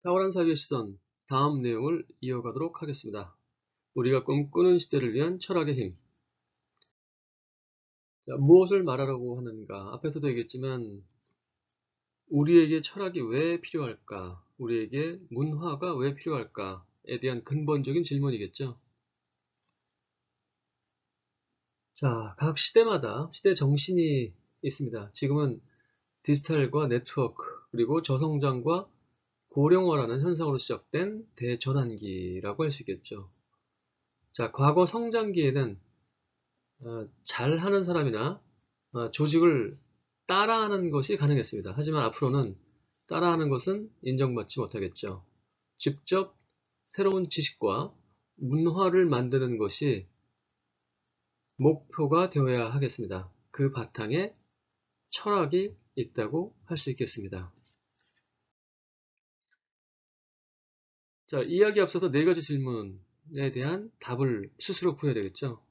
탁월한 사회의 시선, 다음 내용을 이어가도록 하겠습니다. 우리가 꿈꾸는 시대를 위한 철학의 힘. 자, 무엇을 말하라고 하는가? 앞에서도 얘기했지만 우리에게 철학이 왜 필요할까? 우리에게 문화가 왜 필요할까에 대한 근본적인 질문이겠죠. 자, 각 시대마다 시대 정신이 있습니다. 지금은 디지털과 네트워크, 그리고 저성장과 고령화라는 현상으로 시작된 대전환기라고 할 수 있겠죠. 자, 과거 성장기에는 잘하는 사람이나 조직을 따라하는 것이 가능했습니다. 하지만 앞으로는 따라하는 것은 인정받지 못하겠죠. 직접 새로운 지식과 문화를 만드는 것이 목표가 되어야 하겠습니다. 그 바탕에 철학이 있다고 할 수 있겠습니다. 자, 이야기 앞서서 네 가지 질문에 대한 답을 스스로 구해야 되겠죠.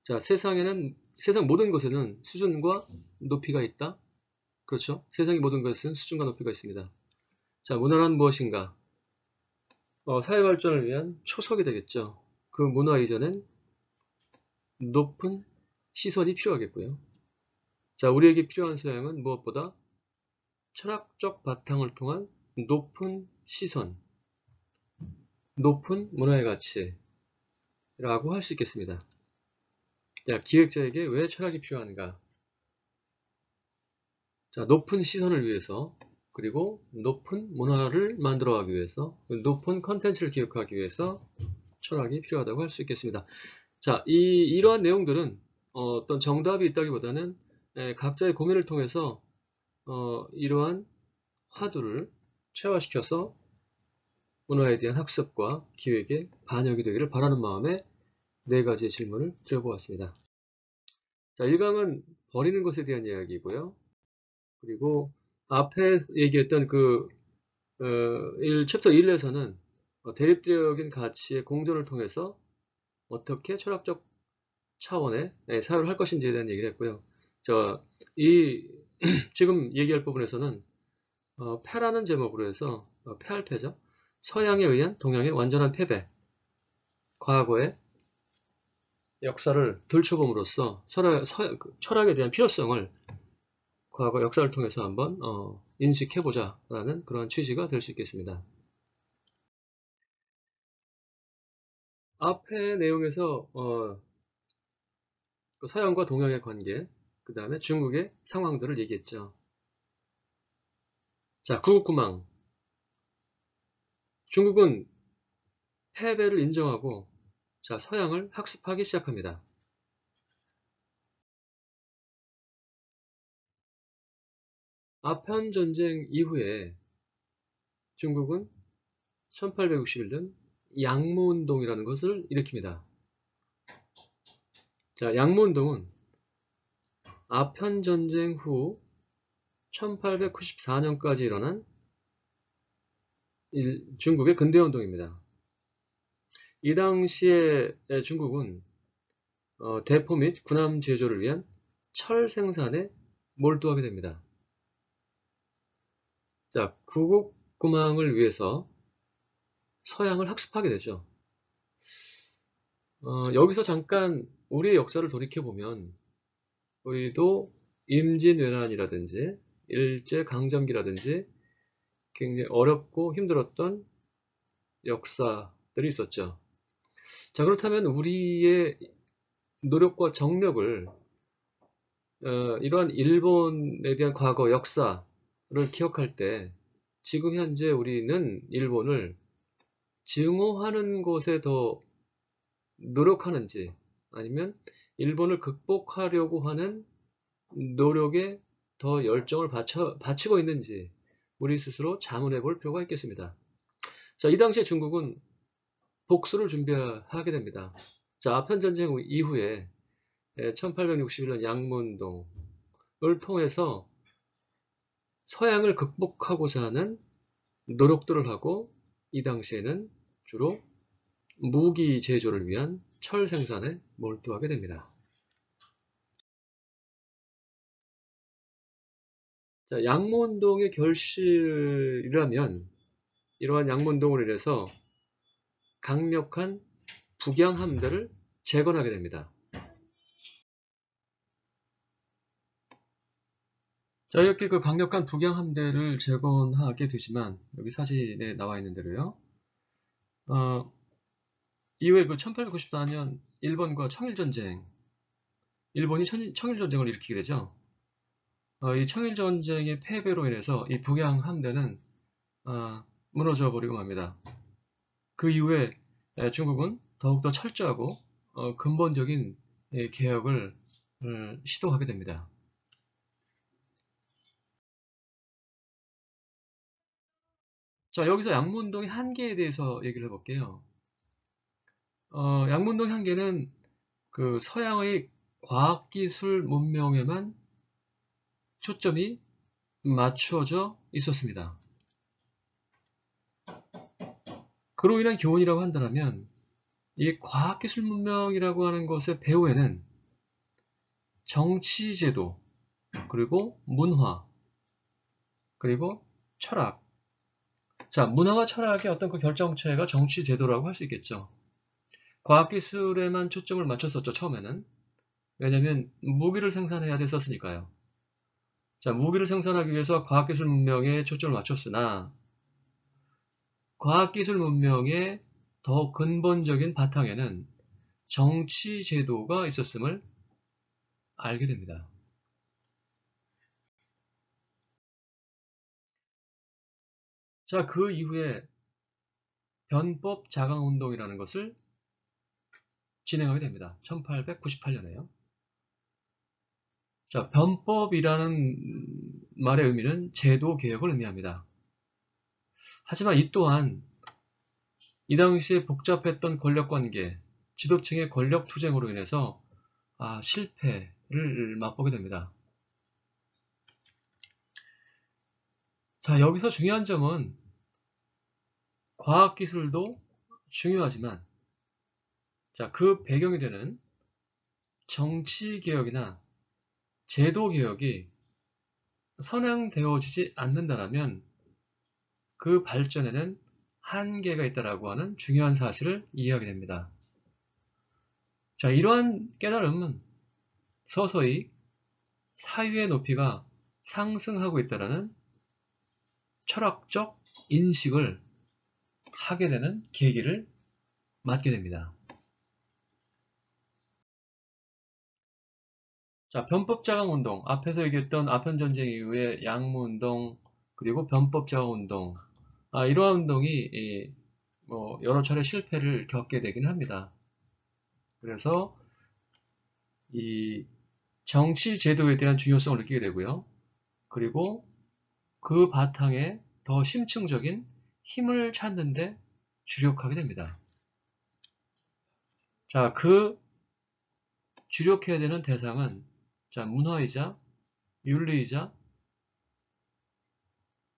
자, 세상 모든 것에는 수준과 높이가 있다. 그렇죠. 세상의 모든 것은 수준과 높이가 있습니다. 자, 문화란 무엇인가? 사회 발전을 위한 초석이 되겠죠. 그 문화 이전엔 높은 시선이 필요하겠고요. 자, 우리에게 필요한 소양은 무엇보다 철학적 바탕을 통한 높은 시선, 높은 문화의 가치라고 할 수 있겠습니다. 자, 기획자에게 왜 철학이 필요한가? 자, 높은 시선을 위해서, 그리고 높은 문화를 만들어가기 위해서, 높은 컨텐츠를 기획하기 위해서 철학이 필요하다고 할 수 있겠습니다. 자, 이러한 내용들은 어떤 정답이 있다기보다는 각자의 고민을 통해서 이러한 화두를 체화시켜서 문화에 대한 학습과 기획에 반영이 되기를 바라는 마음에 네 가지의 질문을 드려보았습니다. 자, 1강은 버리는 것에 대한 이야기고요. 그리고 앞에 얘기했던 챕터 1에서는 대립적인 가치의 공존을 통해서 어떻게 철학적 차원의 사유를 할 것인지에 대한 얘기를 했고요. 지금 얘기할 부분에서는 패라는 제목으로 해서 패할패죠. 서양에 의한 동양의 완전한 패배, 과거의 역사를 들춰봄으로써 철학에 대한 필요성을 과거 역사를 통해서 한번 인식해보자라는 그런 취지가 될 수 있겠습니다. 앞의 내용에서 서양과 동양의 관계, 그 다음에 중국의 상황들을 얘기했죠. 자, 구국구망. 중국은 패배를 인정하고 자, 서양을 학습하기 시작합니다. 아편 전쟁 이후에 중국은 1861년 양무운동이라는 것을 일으킵니다. 자, 양무운동은 아편 전쟁 후 1894년까지 일어난 중국의 근대운동입니다. 이 당시에 중국은 대포 및 군함 제조를 위한 철 생산에 몰두하게 됩니다. 자, 구국구망을 위해서 서양을 학습하게 되죠. 여기서 잠깐 우리의 역사를 돌이켜보면 우리도 임진왜란이라든지 일제강점기라든지 굉장히 어렵고 힘들었던 역사들이 있었죠. 자, 그렇다면 우리의 노력과 정력을 이러한 일본에 대한 과거 역사를 기억할 때 지금 현재 우리는 일본을 증오하는 것에 더 노력하는지 아니면 일본을 극복하려고 하는 노력에 더 열정을 바치고 있는지 우리 스스로 자문해 볼 필요가 있겠습니다. 자, 이 당시에 중국은 복수를 준비하게 됩니다. 자, 아편전쟁 이후에 1861년 양문동을 통해서 서양을 극복하고자 하는 노력들을 하고 이 당시에는 주로 무기 제조를 위한 철 생산에 몰두하게 됩니다. 자, 양모운동의 결실이라면 이러한 양문동으로 인해서 강력한 북양 함대를 재건하게 됩니다. 자, 이렇게 그 강력한 북양 함대를 재건하게 되지만 여기 사진에 나와 있는 대로요. 이후에 그 1894년 일본과 청일전쟁, 일본이 청일전쟁을 일으키게 되죠. 이 청일전쟁의 패배로 인해서 이 북양 함대는 무너져 버리고 맙니다. 그 이후에 중국은 더욱더 철저하고 근본적인 개혁을 시도하게 됩니다. 자, 여기서 양문동의 한계에 대해서 얘기를 해볼게요. 양문동의 한계는 그 서양의 과학기술 문명에만 초점이 맞추어져 있었습니다. 그로 인한 교훈이라고 한다면 이 과학기술 문명이라고 하는 것의 배후에는 정치제도, 그리고 문화, 그리고 철학. 자, 문화와 철학의 어떤 그 결정체가 정치제도라고 할 수 있겠죠. 과학기술에만 초점을 맞췄었죠, 처음에는. 왜냐면 무기를 생산해야 됐었으니까요. 자, 무기를 생산하기 위해서 과학기술 문명에 초점을 맞췄으나 과학기술 문명의 더 근본적인 바탕에는 정치제도가 있었음을 알게 됩니다. 자, 그 이후에 변법 자강운동이라는 것을 진행하게 됩니다. 1898년에요. 자, 변법이라는 말의 의미는 제도 개혁을 의미합니다. 하지만 이 또한 이 당시에 복잡했던 권력관계, 지도층의 권력 투쟁으로 인해서 실패를 맛보게 됩니다. 자, 여기서 중요한 점은 과학기술도 중요하지만 자, 그 배경이 되는 정치개혁이나 제도개혁이 선행되어지지 않는다면 그 발전에는 한계가 있다라고 하는 중요한 사실을 이해하게 됩니다. 자, 이러한 깨달음은 서서히 사유의 높이가 상승하고 있다는 철학적 인식을 하게 되는 계기를 맞게 됩니다. 자, 변법자강운동, 앞에서 얘기했던 아편전쟁 이후에 양무운동, 그리고 변법자강운동, 이러한 운동이 여러 차례 실패를 겪게 되긴 합니다. 그래서 이 정치 제도에 대한 중요성을 느끼게 되고요. 그리고 그 바탕에 더 심층적인 힘을 찾는데 주력하게 됩니다. 자, 그 주력해야 되는 대상은 자, 문화이자 윤리이자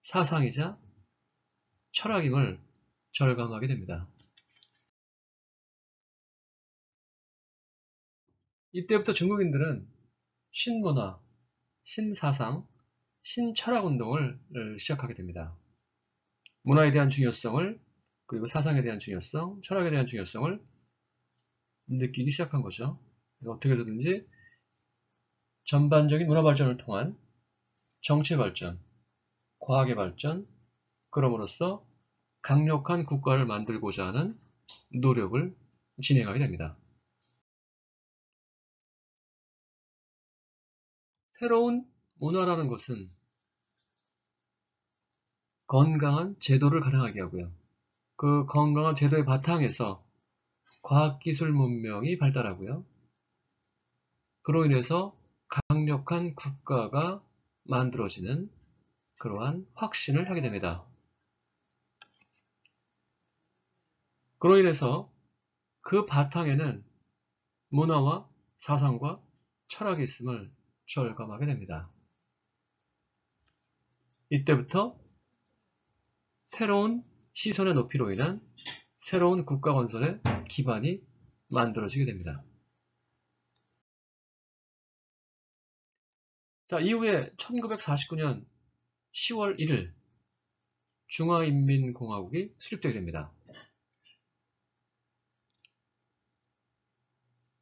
사상이자 철학임을 절감하게 됩니다. 이때부터 중국인들은 신문화, 신사상, 신철학 운동을 시작하게 됩니다. 문화에 대한 중요성을, 그리고 사상에 대한 중요성, 철학에 대한 중요성을 느끼기 시작한 거죠. 어떻게 해서든지 전반적인 문화 발전을 통한 정치 발전, 과학의 발전, 그럼으로써 강력한 국가를 만들고자 하는 노력을 진행하게 됩니다. 새로운 문화라는 것은 건강한 제도를 가능하게 하고요. 그 건강한 제도의 바탕에서 과학기술 문명이 발달하고요. 그로 인해서 강력한 국가가 만들어지는 그러한 확신을 하게 됩니다. 그로 인해서 그 바탕에는 문화와 사상과 철학이 있음을 절감하게 됩니다. 이때부터 새로운 시선의 높이로 인한 새로운 국가 건설의 기반이 만들어지게 됩니다. 자, 이후에 1949년 10월 1일 중화인민공화국이 수립되게 됩니다.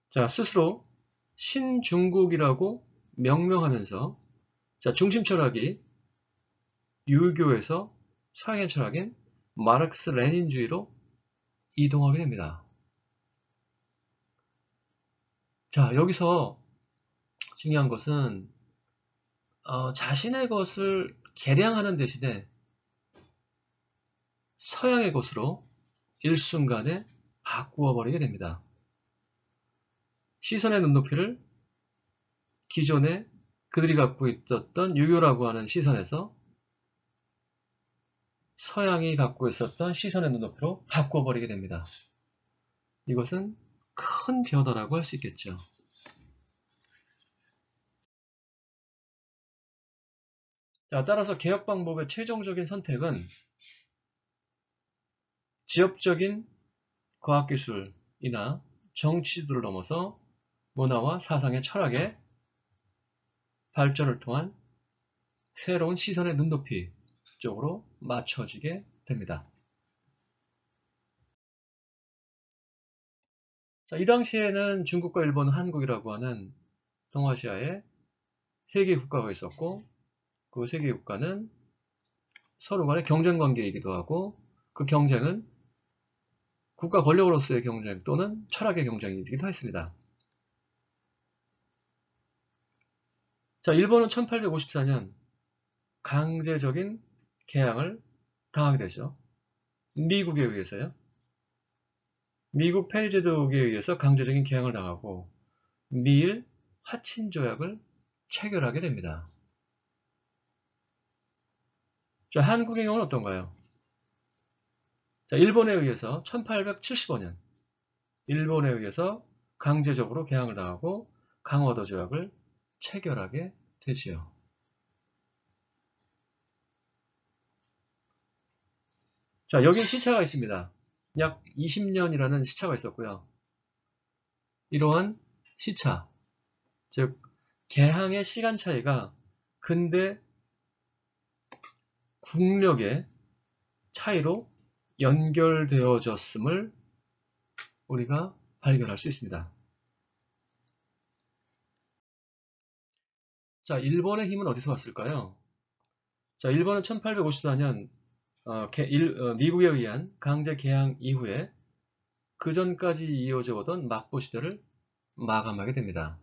자, 스스로 신중국이라고 명명하면서 자, 중심 철학이 유교에서 서양의 철학인 마르크스 레닌주의로 이동하게 됩니다. 자, 여기서 중요한 것은 자신의 것을 개량하는 대신에 서양의 것으로 일순간에 바꾸어 버리게 됩니다. 시선의 눈높이를 기존에 그들이 갖고 있었던 유교라고 하는 시선에서 서양이 갖고 있었던 시선의 눈높이로 바꾸어 버리게 됩니다. 이것은 큰 변화라고 할 수 있겠죠. 자, 따라서 개혁 방법의 최종적인 선택은 지역적인 과학기술이나 정치들을 넘어서 문화와 사상의 철학의 발전을 통한 새로운 시선의 눈높이 쪽으로 맞춰지게 됩니다. 자, 이 당시에는 중국과 일본, 한국이라고 하는 동아시아에 세 개의 국가가 있었고 그 세 개의 국가는 서로 간의 경쟁 관계이기도 하고 그 경쟁은 국가 권력으로서의 경쟁 또는 철학의 경쟁이기도 했습니다. 자, 일본은 1854년 강제적인 개항을 당하게 되죠. 미국에 의해서요. 미국 페리제독에 의해서 강제적인 개항을 당하고 미일 하친 조약을 체결하게 됩니다. 자, 한국의 경우는 어떤가요? 자, 일본에 의해서 1875년 일본에 의해서 강제적으로 개항을 당하고 강화도 조약을 체결하게 되지요. 자, 여기 시차가 있습니다. 약 20년이라는 시차가 있었고요. 이러한 시차, 즉 개항의 시간 차이가 근대 국력의 차이로 연결되어졌음을 우리가 발견할 수 있습니다. 자, 일본의 힘은 어디서 왔을까요? 자, 일본은 1854년 미국에 의한 강제 개항 이후에 그 전까지 이어져 오던 막부 시대를 마감하게 됩니다.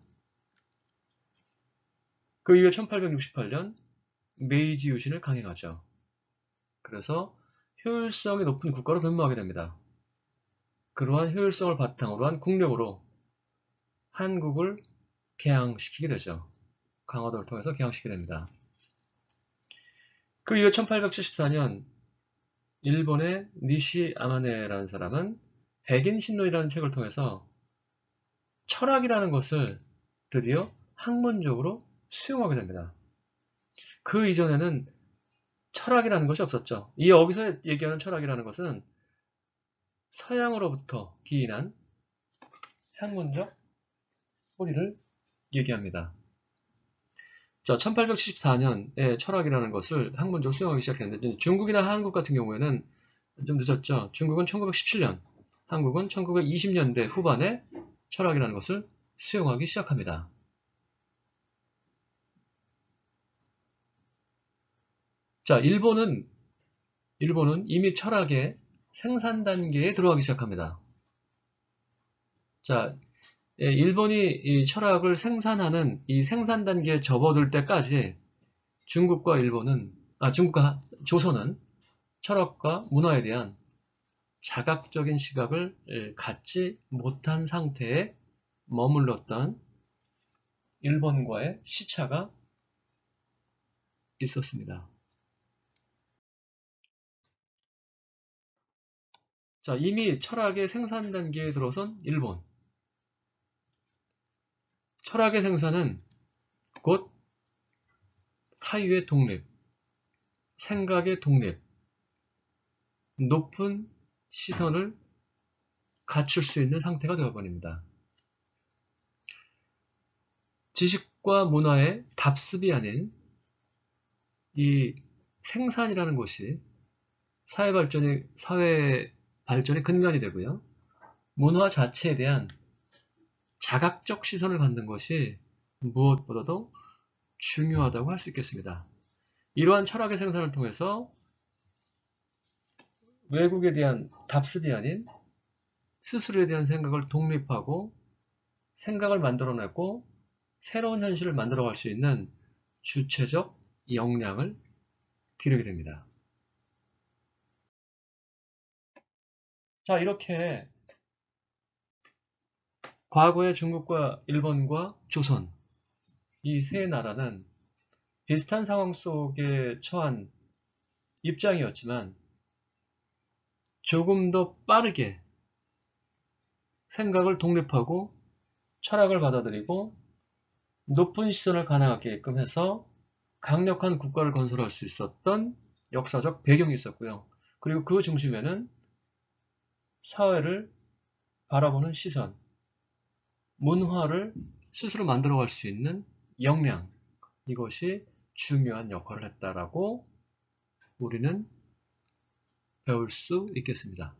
그 이후에 1868년 메이지 유신을 강행하죠. 그래서 효율성이 높은 국가로 변모하게 됩니다. 그러한 효율성을 바탕으로 한 국력으로 한국을 개항시키게 되죠. 강화도를 통해서 개항시키게 됩니다. 그 이후 1874년 일본의 니시 아마네라는 사람은 백인 신론이라는 책을 통해서 철학이라는 것을 드디어 학문적으로 수용하게 됩니다. 그 이전에는 철학이라는 것이 없었죠. 이 여기서 얘기하는 철학이라는 것은 서양으로부터 기인한 학문적 뿌리를 얘기합니다. 자, 1874년에 철학이라는 것을 학문적으로 수용하기 시작했는데 중국이나 한국 같은 경우에는 좀 늦었죠. 중국은 1917년, 한국은 1920년대 후반에 철학이라는 것을 수용하기 시작합니다. 자, 일본은 이미 철학의 생산 단계에 들어가기 시작합니다. 자, 일본이 이 철학을 생산하는 이 생산 단계에 접어들 때까지 중국과 조선은 철학과 문화에 대한 자각적인 시각을 갖지 못한 상태에 머물렀던 일본과의 시차가 있었습니다. 자, 이미 철학의 생산 단계에 들어선 일본. 철학의 생산은 곧 사유의 독립, 생각의 독립, 높은 시선을 갖출 수 있는 상태가 되어버립니다. 지식과 문화의 답습이 아닌 이 생산이라는 것이 사회 발전의 근간이 되고요. 문화 자체에 대한 자각적 시선을 갖는 것이 무엇보다도 중요하다고 할 수 있겠습니다. 이러한 철학의 생산을 통해서 외국에 대한 답습이 아닌 스스로에 대한 생각을 독립하고 생각을 만들어내고 새로운 현실을 만들어갈 수 있는 주체적 역량을 기르게 됩니다. 자, 이렇게 과거의 중국과 일본과 조선 이 세 나라는 비슷한 상황 속에 처한 입장이었지만 조금 더 빠르게 생각을 독립하고 철학을 받아들이고 높은 시선을 가능하게끔 해서 강력한 국가를 건설할 수 있었던 역사적 배경이 있었고요. 그리고 그 중심에는 사회를 바라보는 시선, 문화를 스스로 만들어갈 수 있는 역량, 이것이 중요한 역할을 했다라고 우리는 배울 수 있겠습니다.